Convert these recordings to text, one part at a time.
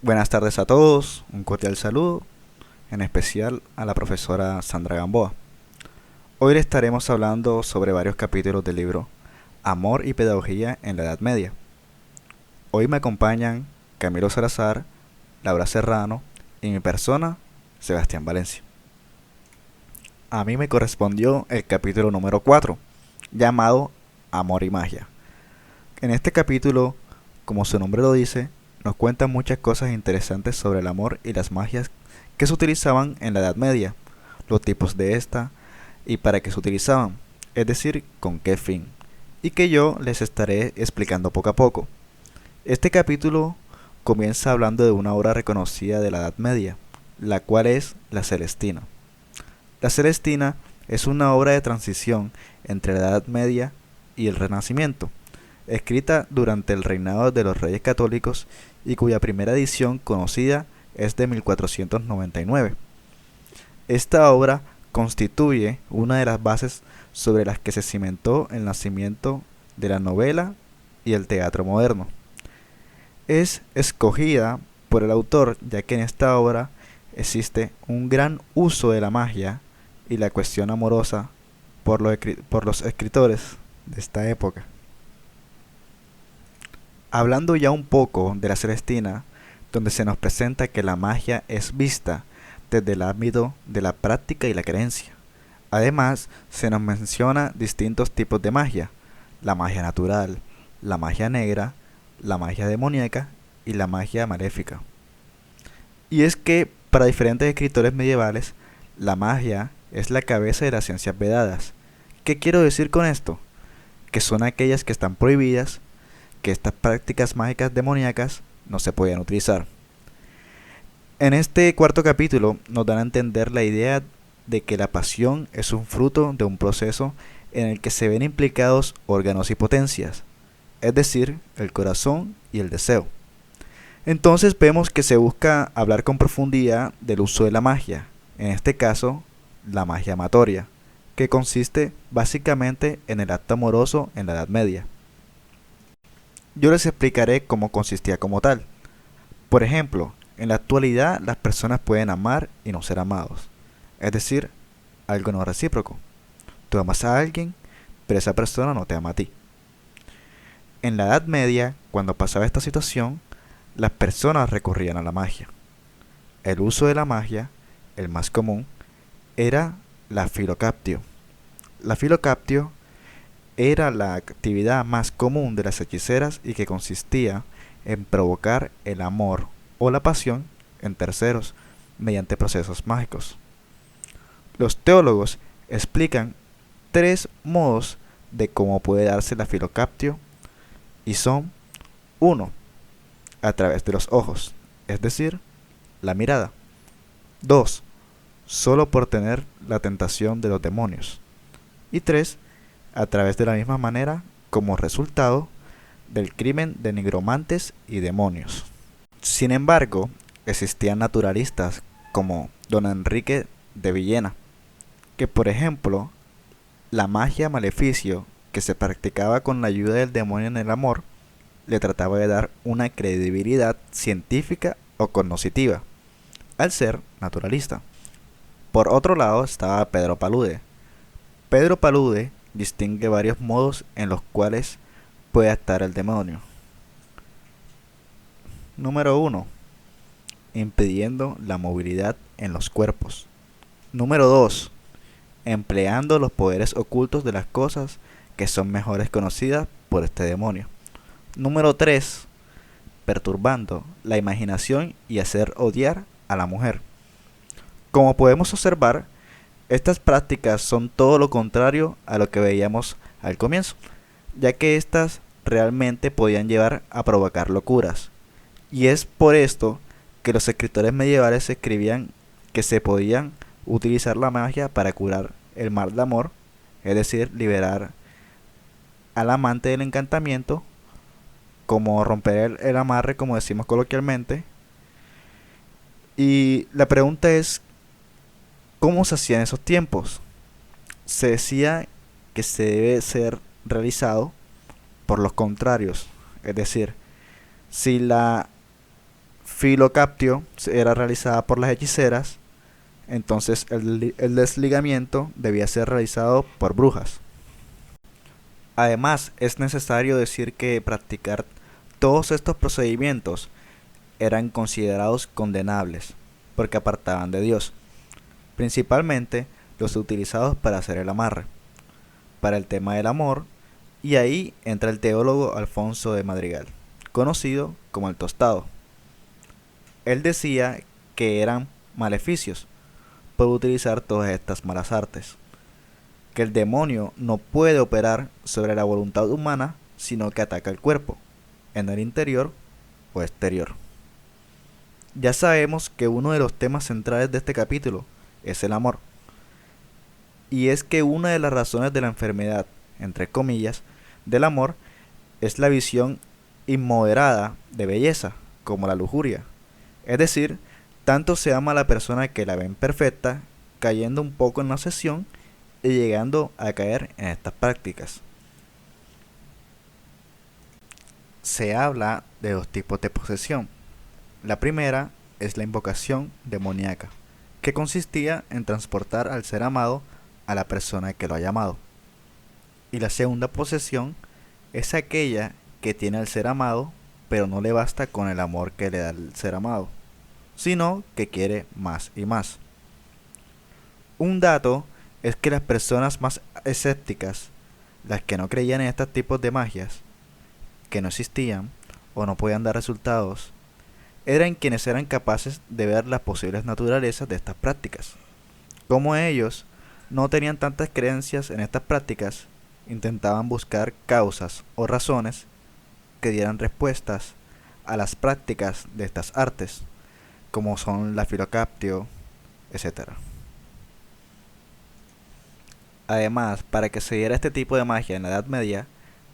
Buenas tardes a todos, un cordial saludo, en especial a la profesora Sandra Gamboa. Hoy le estaremos hablando sobre varios capítulos del libro Amor y Pedagogía en la Edad Media. Hoy me acompañan Camilo Salazar, Laura Serrano y mi persona, Sebastián Valencia. A mí me correspondió el capítulo número 4, llamado Amor y Magia. En este capítulo, como su nombre lo dice, nos cuenta muchas cosas interesantes sobre el amor y las magias que se utilizaban en la Edad Media, los tipos de esta y para qué se utilizaban, es decir, con qué fin, y que yo les estaré explicando poco a poco. Este capítulo comienza hablando de una obra reconocida de la Edad Media, la cual es La Celestina. La Celestina es una obra de transición entre la Edad Media y el Renacimiento, escrita durante el reinado de los Reyes Católicos y cuya primera edición conocida es de 1499. Esta obra constituye una de las bases sobre las que se cimentó el nacimiento de la novela y el teatro moderno. Es escogida por el autor ya que en esta obra existe un gran uso de la magia y la cuestión amorosa por los escritores de esta época. Hablando ya un poco de la Celestina, donde se nos presenta que la magia es vista desde el ámbito de la práctica y la creencia. Además, se nos menciona distintos tipos de magia: la magia natural, la magia negra, la magia demoníaca y la magia maléfica. Y es que para diferentes escritores medievales, la magia es la cabeza de las ciencias vedadas. ¿Qué quiero decir con esto? Que son aquellas que están prohibidas, que estas prácticas mágicas demoníacas no se podían utilizar. En este cuarto capítulo nos dan a entender la idea de que la pasión es un fruto de un proceso en el que se ven implicados órganos y potencias, es decir, el corazón y el deseo. Entonces vemos que se busca hablar con profundidad del uso de la magia, en este caso, la magia amatoria, que consiste básicamente en el acto amoroso en la Edad Media. Yo les explicaré cómo consistía como tal. Por ejemplo, en la actualidad las personas pueden amar y no ser amados, es decir, algo no recíproco. Tú amas a alguien, pero esa persona no te ama a ti. En la Edad Media, cuando pasaba esta situación, las personas recurrían a la magia. El uso de la magia, el más común, era la filocaptio. La filocaptio era la actividad más común de las hechiceras y que consistía en provocar el amor o la pasión en terceros mediante procesos mágicos. Los teólogos explican tres modos de cómo puede darse la filocaptio y son: 1. A través de los ojos, es decir, la mirada. 2. Solo por tener la tentación de los demonios. Y 3. A través de la misma manera como resultado del crimen de nigromantes y demonios. Sin embargo, existían naturalistas como don Enrique de Villena, que por ejemplo, la magia maleficio que se practicaba con la ayuda del demonio en el amor, le trataba de dar una credibilidad científica o cognoscitiva, al ser naturalista. Por otro lado estaba Pedro Palude. Pedro Palude distingue varios modos en los cuales puede actuar el demonio. Número 1. Impidiendo la movilidad en los cuerpos. Número 2. Empleando los poderes ocultos de las cosas que son mejores conocidas por este demonio. Número 3. Perturbando la imaginación y hacer odiar a la mujer. Como podemos observar, estas prácticas son todo lo contrario a lo que veíamos al comienzo, ya que estas realmente podían llevar a provocar locuras. Y es por esto que los escritores medievales escribían que se podían utilizar la magia para curar el mal de amor, es decir, liberar al amante del encantamiento, como romper el amarre, como decimos coloquialmente. Y la pregunta es, ¿cómo se hacía en esos tiempos? Se decía que se debe ser realizado por los contrarios, es decir, si la Filocaptio era realizada por las hechiceras, entonces el desligamiento debía ser realizado por brujas. Además, es necesario decir que practicar todos estos procedimientos eran considerados condenables, porque apartaban de Dios, principalmente los utilizados para hacer el amarre, para el tema del amor, y ahí entra el teólogo Alfonso de Madrigal, conocido como el Tostado. Él decía que eran maleficios por utilizar todas estas malas artes, que el demonio no puede operar sobre la voluntad humana, sino que ataca el cuerpo, en el interior o exterior. Ya sabemos que uno de los temas centrales de este capítulo es el amor, y es que una de las razones de la enfermedad, entre comillas, del amor es la visión inmoderada de belleza, como la lujuria. Es decir, tanto se ama a la persona que la ven perfecta, cayendo un poco en la obsesión y llegando a caer en estas prácticas. Se habla de dos tipos de posesión. La primera es la invocación demoníaca, que consistía en transportar al ser amado a la persona que lo ha llamado. Y la segunda posesión es aquella que tiene al ser amado, pero no le basta con el amor que le da el ser amado, sino que quiere más y más. Un dato es que las personas más escépticas, las que no creían en estos tipos de magias, que no existían o no podían dar resultados, eran quienes eran capaces de ver las posibles naturalezas de estas prácticas. Como ellos no tenían tantas creencias en estas prácticas, intentaban buscar causas o razones que dieran respuestas a las prácticas de estas artes, como son la filocaptio, etc. Además, para que se diera este tipo de magia en la Edad Media,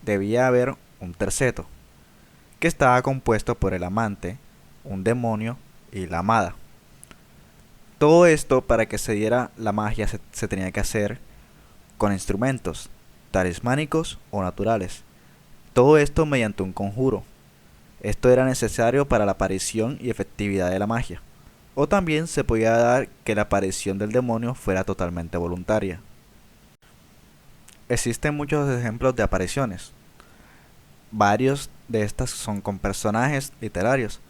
debía haber un terceto, que estaba compuesto por el amante, un demonio y la amada. Todo esto, para que se diera la magia, se tenía que hacer con instrumentos, talismánicos o naturales. Todo esto mediante un conjuro. Esto era necesario para la aparición y efectividad de la magia. O también se podía dar que la aparición del demonio fuera totalmente voluntaria. Existen muchos ejemplos de apariciones. Varios de estas son con personajes literarios,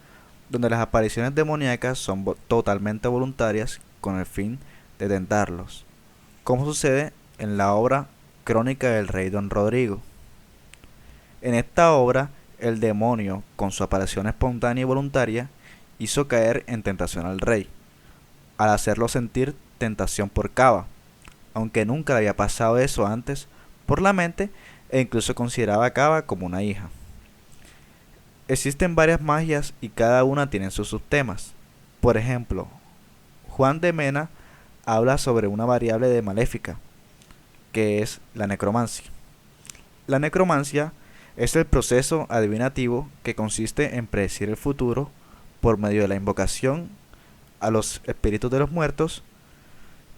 donde las apariciones demoníacas son totalmente voluntarias con el fin de tentarlos, como sucede en la obra Crónica del Rey Don Rodrigo. En esta obra, el demonio, con su aparición espontánea y voluntaria, hizo caer en tentación al rey, al hacerlo sentir tentación por Cava, aunque nunca le había pasado eso antes por la mente e incluso consideraba a Cava como una hija. Existen varias magias y cada una tiene sus subtemas. Por ejemplo, Juan de Mena habla sobre una variable de maléfica, que es la necromancia. La necromancia es el proceso adivinativo que consiste en predecir el futuro por medio de la invocación a los espíritus de los muertos,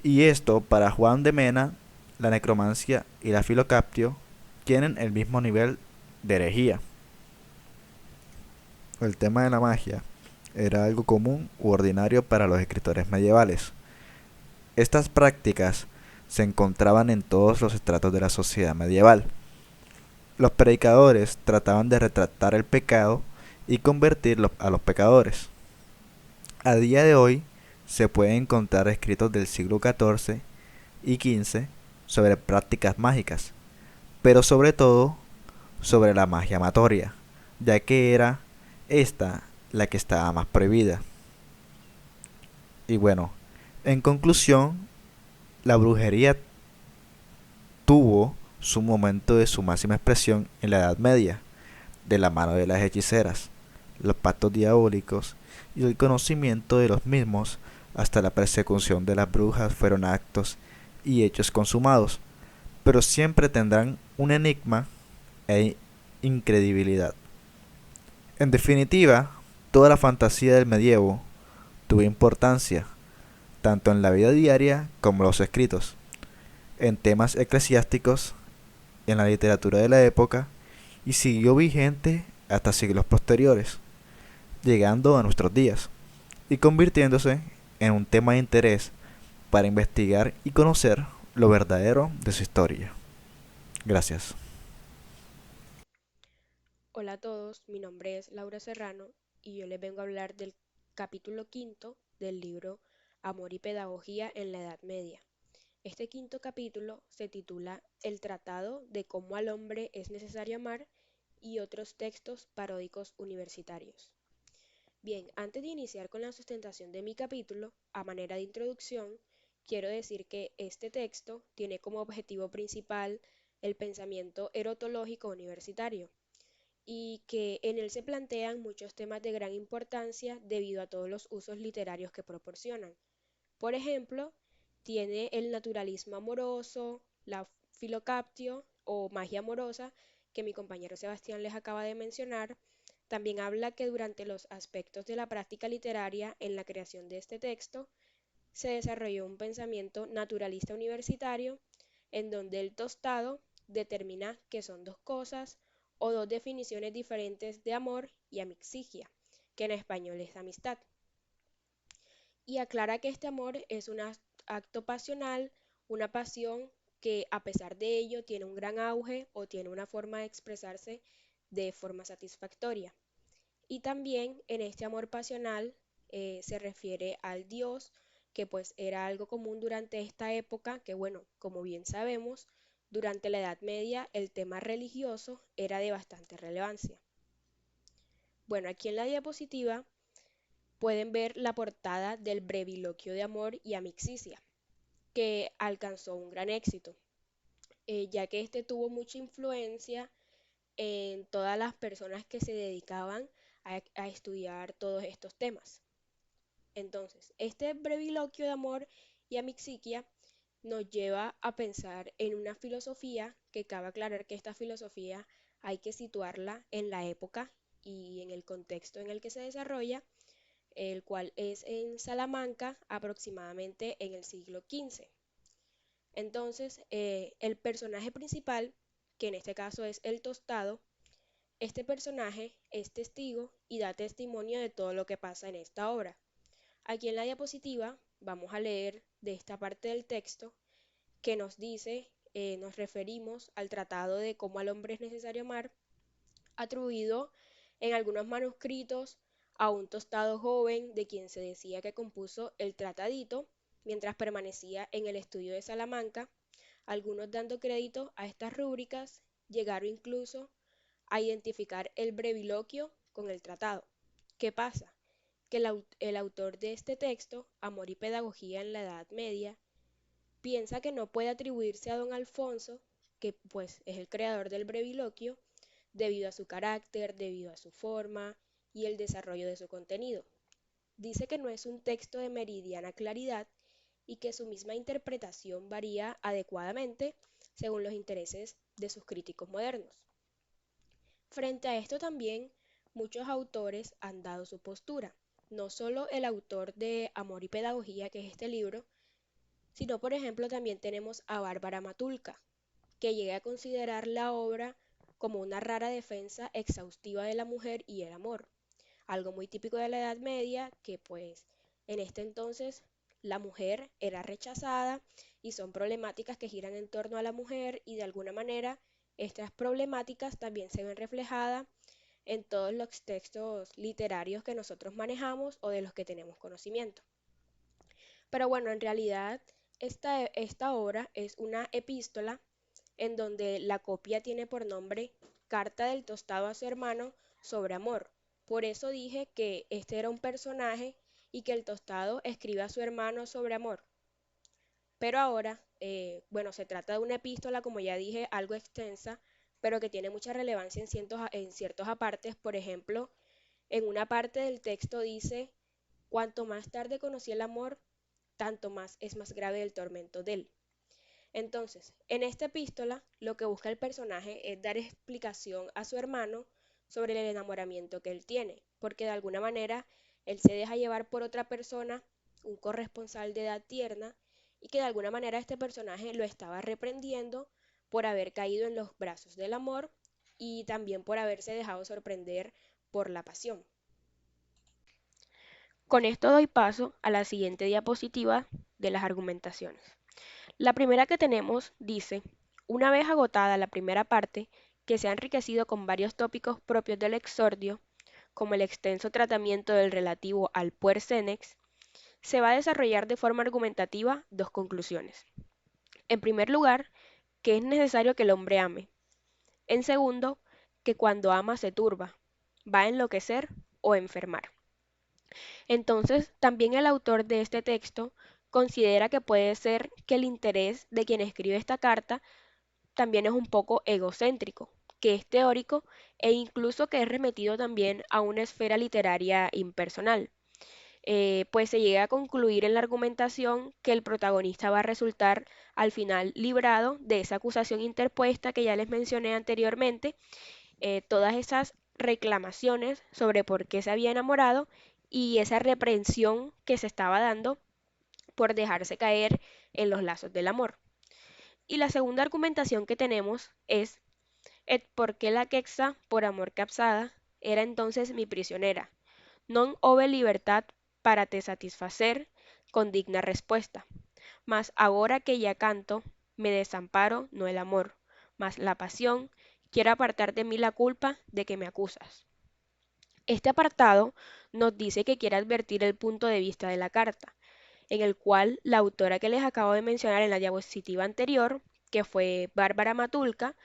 y esto para Juan de Mena, la necromancia y la filocaptio tienen el mismo nivel de herejía. El tema de la magia era algo común u ordinario para los escritores medievales. Estas prácticas se encontraban en todos los estratos de la sociedad medieval. Los predicadores trataban de retratar el pecado y convertirlo a los pecadores. A día de hoy se pueden encontrar escritos del siglo XIV y XV sobre prácticas mágicas, pero sobre todo sobre la magia amatoria, ya que era esta la que estaba más prohibida. Y bueno, en conclusión, la brujería tuvo su momento de su máxima expresión en la Edad Media, de la mano de las hechiceras, los pactos diabólicos y el conocimiento de los mismos, hasta la persecución de las brujas fueron actos y hechos consumados, pero siempre tendrán un enigma e incredibilidad. En definitiva, toda la fantasía del medievo tuvo importancia, tanto en la vida diaria como en los escritos, en temas eclesiásticos, en la literatura de la época, y siguió vigente hasta siglos posteriores, llegando a nuestros días y convirtiéndose en un tema de interés para investigar y conocer lo verdadero de su historia. Gracias. Hola a todos, mi nombre es Laura Serrano y yo les vengo a hablar del capítulo quinto del libro Amor y Pedagogía en la Edad Media. Este quinto capítulo se titula El Tratado de cómo al hombre es necesario amar y otros textos paródicos universitarios. Bien, antes de iniciar con la sustentación de mi capítulo, a manera de introducción, quiero decir que este texto tiene como objetivo principal el pensamiento erotológico universitario y que en él se plantean muchos temas de gran importancia debido a todos los usos literarios que proporcionan. Por ejemplo, tiene el naturalismo amoroso, la filocaptio o magia amorosa, que mi compañero Sebastián les acaba de mencionar. También habla que durante los aspectos de la práctica literaria en la creación de este texto se desarrolló un pensamiento naturalista universitario en donde el tostado determina que son dos cosas o dos definiciones diferentes de amor y amixigia, que en español es amistad, y aclara que este amor es un acto pasional, una pasión que a pesar de ello tiene un gran auge o tiene una forma de expresarse de forma satisfactoria. Y también en este amor pasional se refiere al Dios, que pues era algo común durante esta época, que bueno, como bien sabemos, durante la Edad Media el tema religioso era de bastante relevancia. Bueno, aquí en la diapositiva pueden ver la portada del Breviloquio de Amor y Amixisia, que alcanzó un gran éxito, ya que este tuvo mucha influencia en todas las personas que se dedicaban a estudiar todos estos temas. Entonces, este breviloquio de amor y amixiquia nos lleva a pensar en una filosofía que cabe aclarar que esta filosofía hay que situarla en la época y en el contexto en el que se desarrolla, el cual es en Salamanca aproximadamente en el siglo XV. Entonces, el personaje principal, que en este caso es el tostado, este personaje es testigo y da testimonio de todo lo que pasa en esta obra. Aquí en la diapositiva vamos a leer de esta parte del texto que nos dice, nos referimos al tratado de cómo al hombre es necesario amar, atribuido en algunos manuscritos a un tostado joven de quien se decía que compuso el tratadito mientras permanecía en el estudio de Salamanca. Algunos dando crédito a estas rúbricas llegaron incluso a identificar el breviloquio con el tratado. ¿Qué pasa? Que el autor de este texto, Amor y Pedagogía en la Edad Media, piensa que no puede atribuirse a don Alfonso, que pues es el creador del breviloquio, debido a su carácter, debido a su forma y el desarrollo de su contenido. Dice que no es un texto de meridiana claridad y que su misma interpretación varía adecuadamente según los intereses de sus críticos modernos. Frente a esto también muchos autores han dado su postura, no solo el autor de Amor y Pedagogía, que es este libro, sino por ejemplo también tenemos a Bárbara Matulca, que llega a considerar la obra como una rara defensa exhaustiva de la mujer y el amor, algo muy típico de la Edad Media, que pues en este entonces la mujer era rechazada y son problemáticas que giran en torno a la mujer y de alguna manera estas problemáticas también se ven reflejadas en todos los textos literarios que nosotros manejamos o de los que tenemos conocimiento. Pero bueno, en realidad esta obra es una epístola en donde la copia tiene por nombre Carta del tostado a su hermano sobre amor. Por eso dije que este era un personaje y que el tostado escribe a su hermano sobre amor. Pero ahora, bueno, se trata de una epístola, como ya dije, algo extensa, pero que tiene mucha relevancia en ciertos apartes. Por ejemplo, en una parte del texto dice, cuanto más tarde conocí el amor, tanto más es más grave el tormento de él. Entonces, en esta epístola, lo que busca el personaje es dar explicación a su hermano sobre el enamoramiento que él tiene, porque de alguna manera él se deja llevar por otra persona, un corresponsal de edad tierna, y que de alguna manera este personaje lo estaba reprendiendo por haber caído en los brazos del amor y también por haberse dejado sorprender por la pasión. Con esto doy paso a la siguiente diapositiva de las argumentaciones. La primera que tenemos dice, una vez agotada la primera parte, que se ha enriquecido con varios tópicos propios del exordio, como el extenso tratamiento del relativo al puer senex, se va a desarrollar de forma argumentativa dos conclusiones. En primer lugar, que es necesario que el hombre ame. En segundo, que cuando ama se turba, va a enloquecer o enfermar. Entonces, también el autor de este texto considera que puede ser que el interés de quien escribe esta carta también es un poco egocéntrico, que es teórico e incluso que es remetido también a una esfera literaria impersonal. Pues se llega a concluir en la argumentación que el protagonista va a resultar al final librado de esa acusación interpuesta que ya les mencioné anteriormente, todas esas reclamaciones sobre por qué se había enamorado y esa reprensión que se estaba dando por dejarse caer en los lazos del amor. Y la segunda argumentación que tenemos es et por qué la quexa por amor capsada era entonces mi prisionera, non hove libertad para te satisfacer con digna respuesta. Mas ahora que ya canto, me desamparo no el amor, mas la pasión, quiero apartar de mí la culpa de que me acusas. Este apartado nos dice que quiere advertir el punto de vista de la carta, en el cual la autora que les acabo de mencionar en la diapositiva anterior, que fue Bárbara Matulca,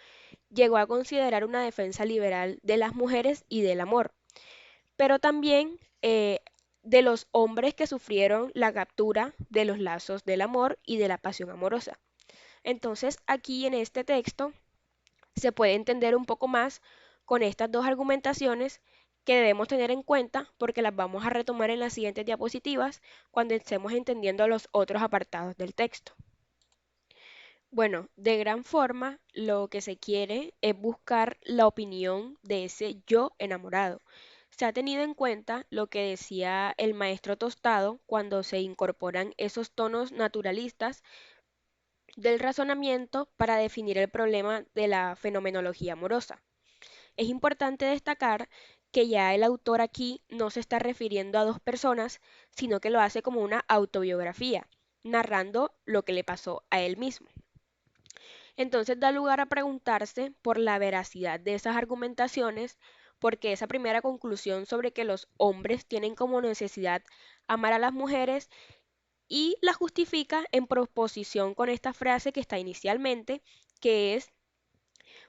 llegó a considerar una defensa liberal de las mujeres y del amor, pero también de los hombres que sufrieron la captura de los lazos del amor y de la pasión amorosa. Entonces, aquí en este texto se puede entender un poco más con estas dos argumentaciones que debemos tener en cuenta porque las vamos a retomar en las siguientes diapositivas cuando estemos entendiendo los otros apartados del texto. Bueno, de gran forma, lo que se quiere es buscar la opinión de ese yo enamorado. Se ha tenido en cuenta lo que decía el maestro Tostado cuando se incorporan esos tonos naturalistas del razonamiento para definir el problema de la fenomenología amorosa. Es importante destacar que ya el autor aquí no se está refiriendo a dos personas, sino que lo hace como una autobiografía, narrando lo que le pasó a él mismo. Entonces da lugar a preguntarse por la veracidad de esas argumentaciones, porque esa primera conclusión sobre que los hombres tienen como necesidad amar a las mujeres y la justifica en proposición con esta frase que está inicialmente, que es,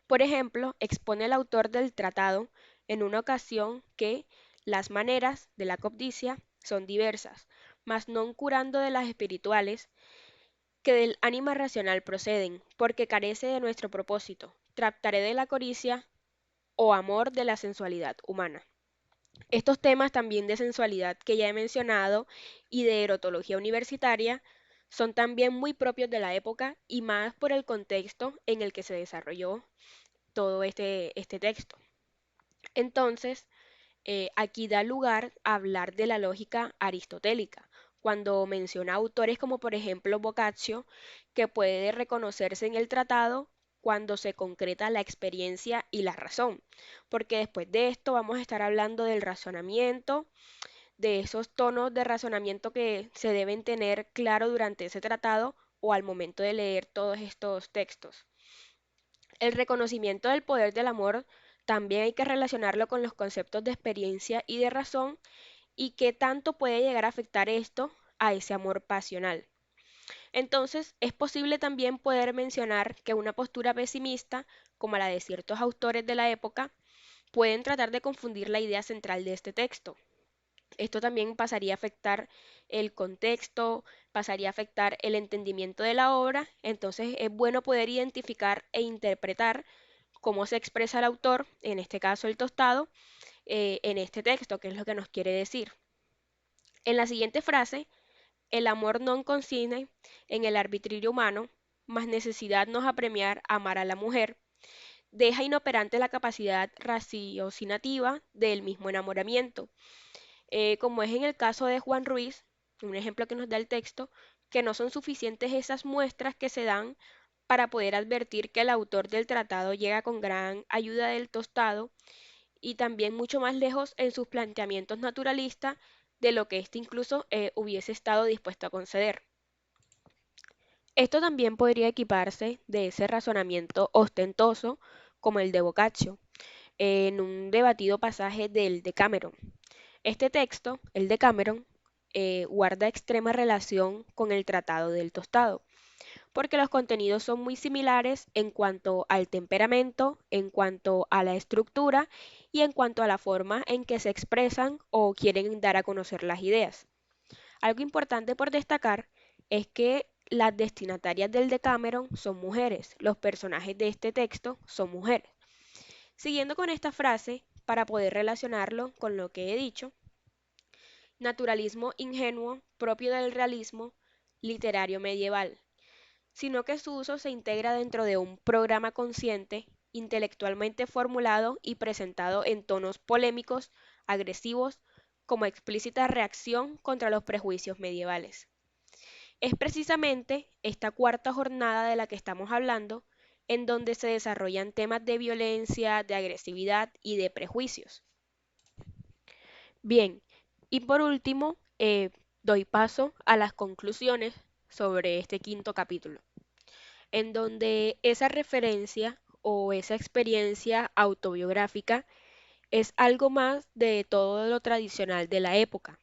por ejemplo, expone el autor del tratado en una ocasión que las maneras de la codicia son diversas, mas non curando de las espirituales, que del ánima racional proceden, porque carece de nuestro propósito. Trataré de la codicia o amor de la sensualidad humana. Estos temas también de sensualidad que ya he mencionado y de erotología universitaria son también muy propios de la época y más por el contexto en el que se desarrolló todo este texto. Entonces, aquí da lugar a hablar de la lógica aristotélica, cuando menciona autores como por ejemplo Boccaccio, que puede reconocerse en el tratado cuando se concreta la experiencia y la razón, porque después de esto vamos a estar hablando del razonamiento, de esos tonos de razonamiento que se deben tener claro durante ese tratado o al momento de leer todos estos textos. El reconocimiento del poder del amor también hay que relacionarlo con los conceptos de experiencia y de razón y qué tanto puede llegar a afectar esto a ese amor pasional. Entonces, es posible también poder mencionar que una postura pesimista, como la de ciertos autores de la época, pueden tratar de confundir la idea central de este texto. Esto también pasaría a afectar el contexto, pasaría a afectar el entendimiento de la obra, entonces es bueno poder identificar e interpretar cómo se expresa el autor, en este caso el Tostado, en este texto, que es lo que nos quiere decir. En la siguiente frase, el amor non consiste en el arbitrio humano, mas necesidad nos apremiar a amar a la mujer, deja inoperante la capacidad raciocinativa del mismo enamoramiento, como es en el caso de Juan Ruiz, un ejemplo que nos da el texto, que no son suficientes esas muestras que se dan para poder advertir que el autor del tratado llega con gran ayuda del Tostado y también mucho más lejos en sus planteamientos naturalistas de lo que éste incluso hubiese estado dispuesto a conceder. Esto también podría equiparse de ese razonamiento ostentoso como el de Boccaccio, en un debatido pasaje del Decameron. Este texto, el Decameron, guarda extrema relación con el Tratado del Tostado, porque los contenidos son muy similares en cuanto al temperamento, en cuanto a la estructura y en cuanto a la forma en que se expresan o quieren dar a conocer las ideas. Algo importante por destacar es que las destinatarias del Decameron son mujeres, los personajes de este texto son mujeres. Siguiendo con esta frase, para poder relacionarlo con lo que he dicho, naturalismo ingenuo propio del realismo literario medieval, sino que su uso se integra dentro de un programa consciente, intelectualmente formulado y presentado en tonos polémicos, agresivos, como explícita reacción contra los prejuicios medievales. Es precisamente esta cuarta jornada de la que estamos hablando, en donde se desarrollan temas de violencia, de agresividad y de prejuicios. Bien, y por último, doy paso a las conclusiones sobre este quinto capítulo, en donde esa referencia o esa experiencia autobiográfica es algo más de todo lo tradicional de la época,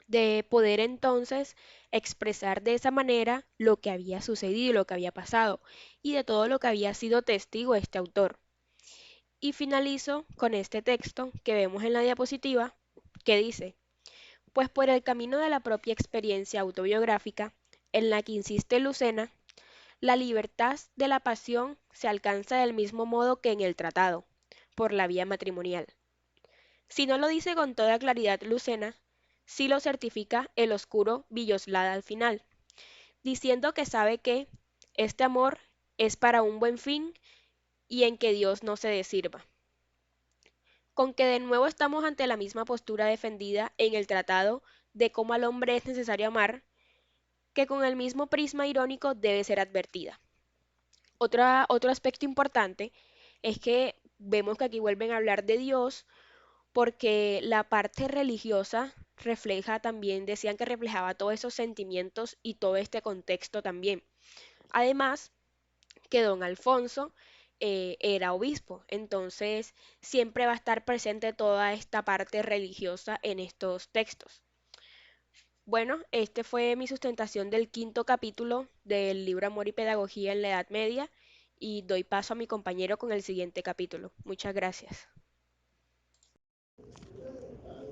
de poder entonces expresar de esa manera lo que había sucedido, lo que había pasado y de todo lo que había sido testigo este autor. Y finalizo con este texto que vemos en la diapositiva que dice: pues por el camino de la propia experiencia autobiográfica, en la que insiste Lucena, la libertad de la pasión se alcanza del mismo modo que en el tratado, por la vía matrimonial. Si no lo dice con toda claridad Lucena, sí lo certifica el oscuro Villoslada al final, diciendo que sabe que este amor es para un buen fin y en que Dios no se desirva. Con que de nuevo estamos ante la misma postura defendida en el tratado de cómo al hombre es necesario amar, que con el mismo prisma irónico debe ser advertida. Otro aspecto importante es que vemos que aquí vuelven a hablar de Dios porque la parte religiosa refleja también, decían que reflejaba todos esos sentimientos y todo este contexto también. Además, que don Alfonso era obispo, entonces siempre va a estar presente toda esta parte religiosa en estos textos. Bueno, este fue mi sustentación del quinto capítulo del libro Amor y Pedagogía en la Edad Media y doy paso a mi compañero con el siguiente capítulo. Muchas gracias.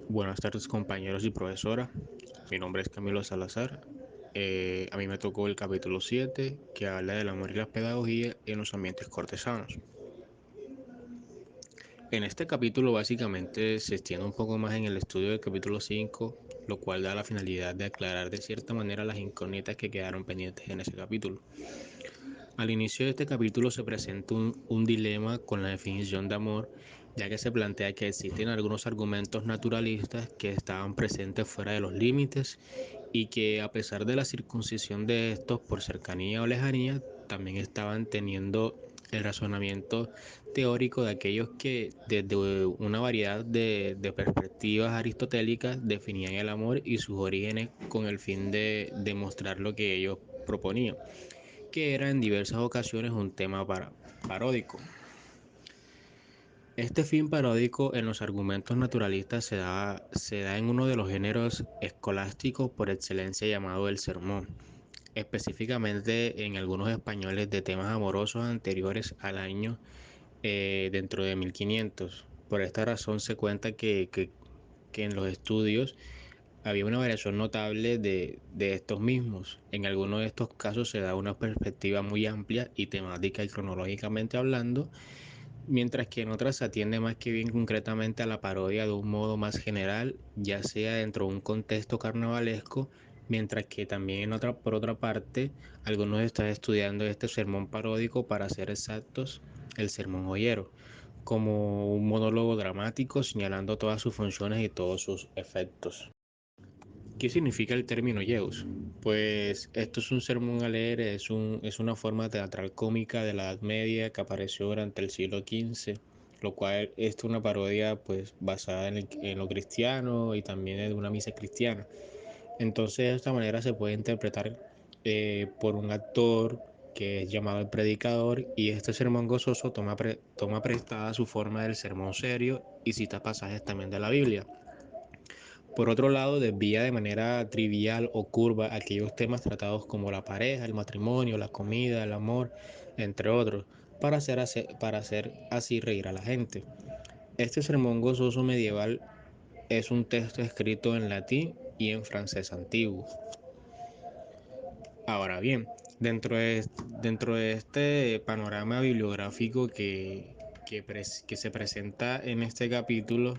Buenas tardes compañeros y profesora, mi nombre es Camilo Salazar. A mí me tocó el capítulo 7 que habla del amor y la pedagogía en los ambientes cortesanos. En este capítulo básicamente se extiende un poco más en el estudio del capítulo 5, lo cual da la finalidad de aclarar de cierta manera las incógnitas que quedaron pendientes en ese capítulo. Al inicio de este capítulo se presenta un dilema con la definición de amor, ya que se plantea que existen algunos argumentos naturalistas que estaban presentes fuera de los límites y que a pesar de la circuncisión de estos por cercanía o lejanía, también estaban teniendo el razonamiento teórico de aquellos que desde una variedad de perspectivas aristotélicas definían el amor y sus orígenes con el fin de demostrar lo que ellos proponían, que era en diversas ocasiones un tema paródico. Este fin paródico en los argumentos naturalistas se da en uno de los géneros escolásticos por excelencia llamado el sermón, específicamente en algunos españoles de temas amorosos anteriores al año dentro de 1500. Por esta razón se cuenta que en los estudios había una variación notable de estos mismos. En algunos de estos casos se da una perspectiva muy amplia y temática y cronológicamente hablando, mientras que en otras se atiende más que bien concretamente a la parodia de un modo más general, ya sea dentro de un contexto carnavalesco, mientras que también por otra parte, algunos están estudiando este sermón paródico, para ser exactos, el sermón joyero, como un monólogo dramático señalando todas sus funciones y todos sus efectos. ¿Qué significa el término Yeus? Pues esto es un sermón a leer, es una forma teatral cómica de la Edad Media que apareció durante el siglo XV lo cual es una parodia pues basada en lo cristiano y también en una misa cristiana. Entonces de esta manera se puede interpretar por un actor que es llamado el predicador, y este sermón gozoso toma prestada su forma del sermón serio y cita pasajes también de la Biblia. Por otro lado, desvía de manera trivial o curva aquellos temas tratados como la pareja, el matrimonio, la comida, el amor, entre otros, para hacer así reír a la gente. Este sermón gozoso medieval es un texto escrito en latín y en francés antiguo. Ahora bien, dentro de este panorama bibliográfico que se presenta en este capítulo,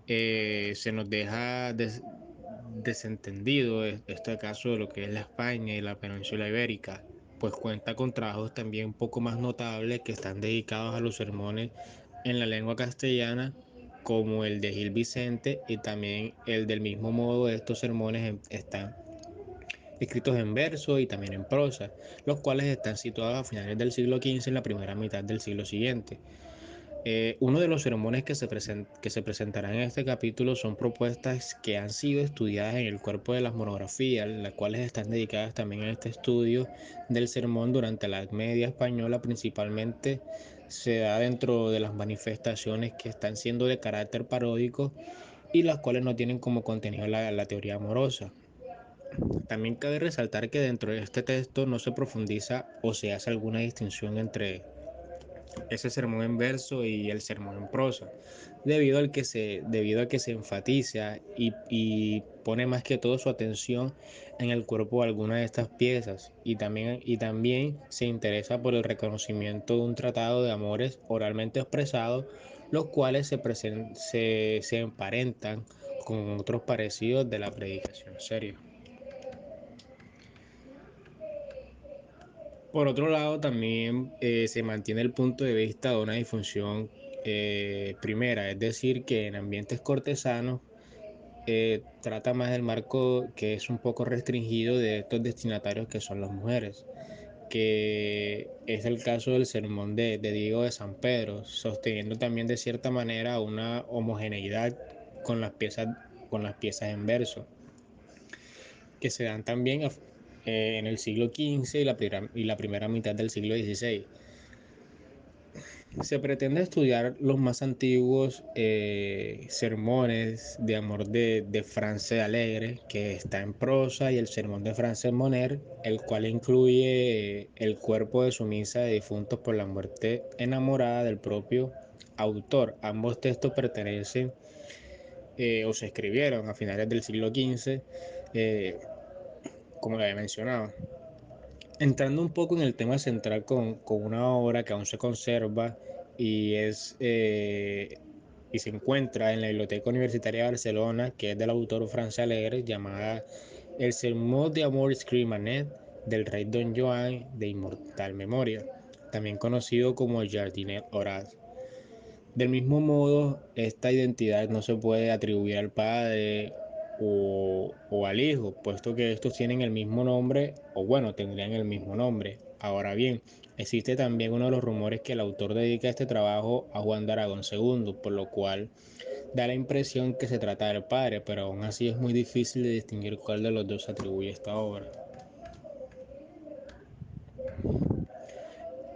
se nos deja desentendido este caso de lo que es la España y la península ibérica, pues cuenta con trabajos también un poco más notables que están dedicados a los sermones en la lengua castellana, como el de Gil Vicente, y también el del mismo modo estos sermones están escritos en verso y también en prosa, los cuales están situados a finales del siglo XV, en la primera mitad del siglo siguiente. Uno de los sermones que se presentarán en este capítulo son propuestas que han sido estudiadas en el cuerpo de las monografías, las cuales están dedicadas también a este estudio del sermón durante la Edad Media española. Principalmente se da dentro de las manifestaciones que están siendo de carácter paródico y las cuales no tienen como contenido la teoría amorosa. También cabe resaltar que dentro de este texto no se profundiza o se hace alguna distinción entre ese sermón en verso y el sermón en prosa, debido a que se enfatiza y pone más que todo su atención en el cuerpo de alguna de estas piezas, y también se interesa por el reconocimiento de un tratado de amores oralmente expresado, los cuales se emparentan con otros parecidos de la predicación seria. Por otro lado, también se mantiene el punto de vista de una disfunción primera, es decir, que en ambientes cortesanos trata más del marco que es un poco restringido de estos destinatarios que son las mujeres, que es el caso del sermón de Diego de San Pedro, sosteniendo también de cierta manera una homogeneidad con con las piezas en verso, que se dan también en el siglo XV y la primera mitad del siglo XVI. Se pretende estudiar los más antiguos sermones de amor de France Alegre, que está en prosa, y el sermón de Frances Moner, el cual incluye el cuerpo de su misa de difuntos por la muerte enamorada del propio autor. Ambos textos pertenecen o se escribieron a finales del siglo XV, eh, como lo había mencionado. Entrando un poco en el tema central con una obra que aún se conserva y y se encuentra en la Biblioteca Universitaria de Barcelona, que es del autor Francesc Alegre, llamada El sermó de amor Escrimanet del rey Don Joan de inmortal memoria, también conocido como Jardinet Horaz. Del mismo modo, esta identidad no se puede atribuir al padre o al hijo, puesto que estos tienen el mismo nombre, o bueno, tendrían el mismo nombre. Ahora bien, existe también uno de los rumores que el autor dedica este trabajo a Juan de Aragón II, por lo cual da la impresión que se trata del padre, pero aún así es muy difícil de distinguir cuál de los dos atribuye esta obra.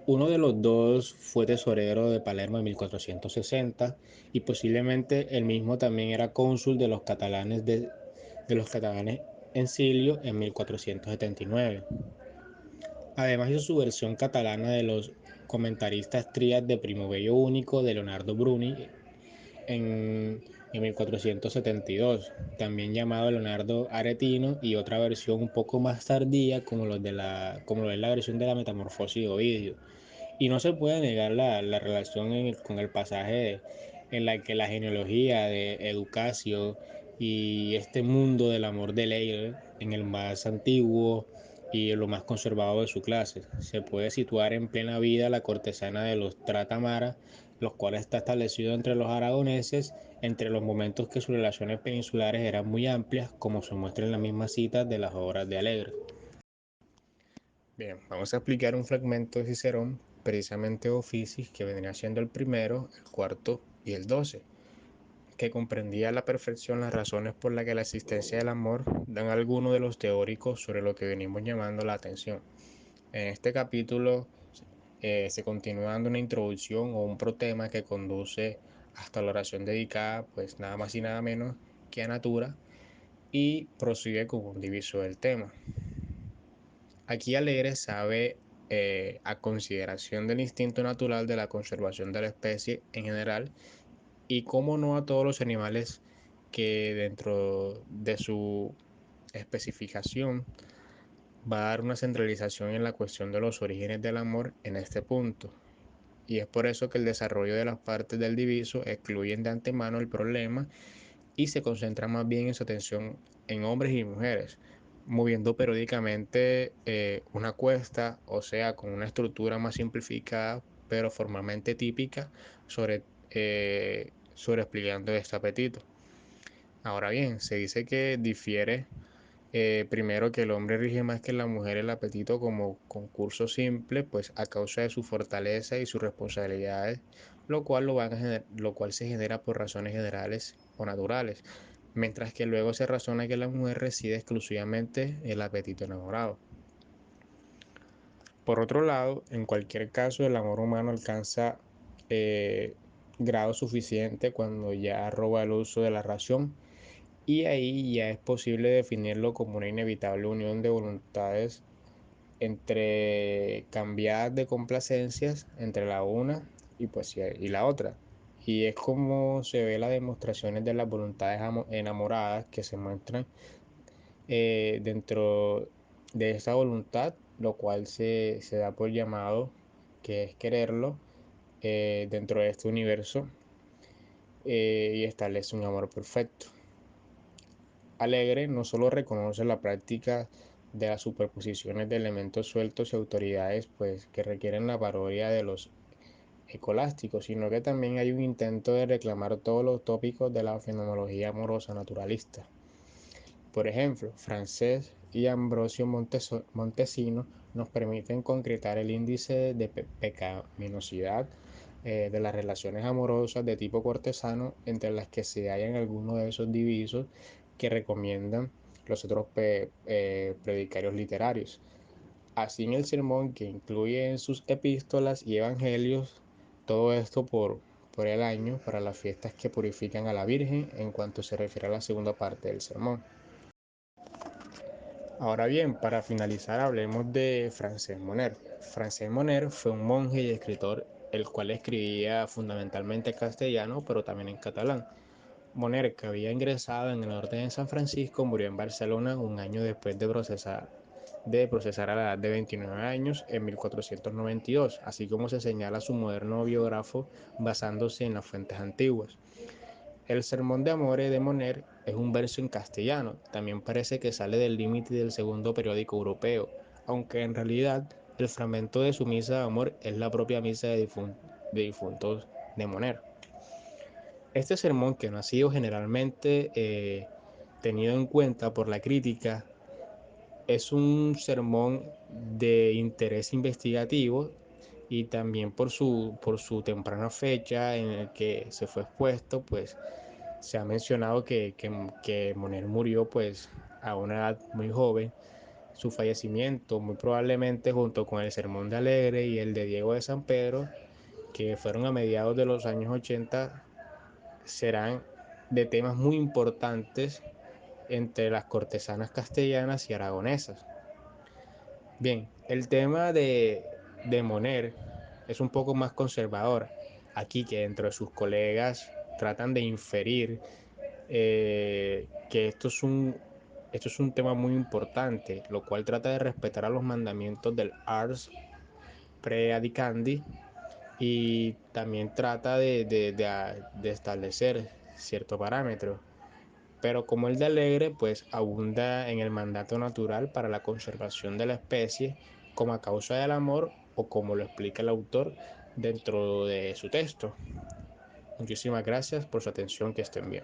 Uno de los dos fue tesorero de Palermo en 1460, y posiblemente el mismo también era cónsul de los catalanes en Silio en 1479. Además hizo su versión catalana de los comentaristas Trías de Primo Bello Único de Leonardo Bruni en 1472, también llamado Leonardo Aretino, y otra versión un poco más tardía como lo es la versión de la Metamorfosis de Ovidio. Y no se puede negar la relación con el pasaje en la que la genealogía de Educacio y este mundo del amor de Leire, en el más antiguo y en lo más conservado de su clase, se puede situar en plena vida la cortesana de los Tratamara, los cuales está establecido entre los aragoneses, entre los momentos que sus relaciones peninsulares eran muy amplias, como se muestra en las mismas citas de las obras de Alegre. Bien, vamos a explicar un fragmento de Cicerón precisamente Oficis, que vendría siendo el primero, el cuarto y el 12, que comprendía a la perfección las razones por las que la existencia del amor dan algunos de los teóricos sobre lo que venimos llamando la atención. En este capítulo se continúa dando una introducción o un protema que conduce hasta la oración dedicada, pues nada más y nada menos que a Natura, y prosigue con un diviso del tema. Aquí Alegre sabe, a consideración del instinto natural de la conservación de la especie en general, y cómo no a todos los animales que dentro de su especificación va a dar una centralización en la cuestión de los orígenes del amor en este punto. Y es por eso que el desarrollo de las partes del diviso excluyen de antemano el problema y se concentra más bien en su atención en hombres y mujeres, moviendo periódicamente una cuesta, o sea, con una estructura más simplificada, pero formalmente típica, sobre explicando este apetito. Ahora bien, se dice que difiere primero que el hombre rige más que la mujer el apetito como concurso simple, pues a causa de su fortaleza y sus responsabilidades, lo cual se genera por razones generales o naturales, mientras que luego se razona que la mujer reside exclusivamente el apetito enamorado. Por otro lado, en cualquier caso, el amor humano alcanza eh, grado suficiente cuando ya roba el uso de la razón, y ahí ya es posible definirlo como una inevitable unión de voluntades entre cambiadas de complacencias entre la una y la otra. Y es como se ve las demostraciones de las voluntades enamoradas que se muestran dentro de esa voluntad, lo cual se da por llamado, que es quererlo, dentro de este universo, y establece un amor perfecto. Alegre no solo reconoce la práctica de las superposiciones de elementos sueltos y autoridades, pues, que requieren la parodia de los escolásticos, sino que también hay un intento de reclamar todos los tópicos de la fenomenología amorosa naturalista. Por ejemplo, Francés y Ambrosio Montesino nos permiten concretar el índice de pecaminosidad de las relaciones amorosas de tipo cortesano, entre las que se hallan algunos de esos divisos que recomiendan los otros predicarios literarios. Así en el sermón, que incluye en sus epístolas y evangelios, todo esto por el año para las fiestas que purifican a la Virgen, en cuanto se refiere a la segunda parte del sermón. Ahora bien, para finalizar hablemos de Francesc Moner. Francesc Moner fue un monje y escritor, el cual escribía fundamentalmente en castellano, pero también en catalán. Moner, que había ingresado en el Orden de San Francisco, murió en Barcelona un año después de procesar a la edad de 29 años en 1492, así como se señala su moderno biógrafo basándose en las fuentes antiguas. El Sermón de Amore de Moner es un verso en castellano, también parece que sale del límite del segundo periódico europeo, aunque en realidad el fragmento de su misa de amor es la propia misa de difuntos de Moner. Este sermón, que no ha sido generalmente tenido en cuenta por la crítica, es un sermón de interés investigativo, y también por su temprana fecha en el que se fue expuesto, pues se ha mencionado que Moner murió pues a una edad muy joven. Su fallecimiento, muy probablemente junto con el Sermón de Alegre y el de Diego de San Pedro, que fueron a mediados de los años 80, serán de temas muy importantes entre las cortesanas castellanas y aragonesas. Bien, el tema de Moner es un poco más conservador. Aquí, que dentro de sus colegas tratan de inferir que esto es un tema muy importante, lo cual trata de respetar a los mandamientos del Ars Praedicandi, y también trata de establecer cierto parámetro. Pero como el de Alegre, pues abunda en el mandato natural para la conservación de la especie como a causa del amor, o como lo explica el autor dentro de su texto. Muchísimas gracias por su atención, que estén bien.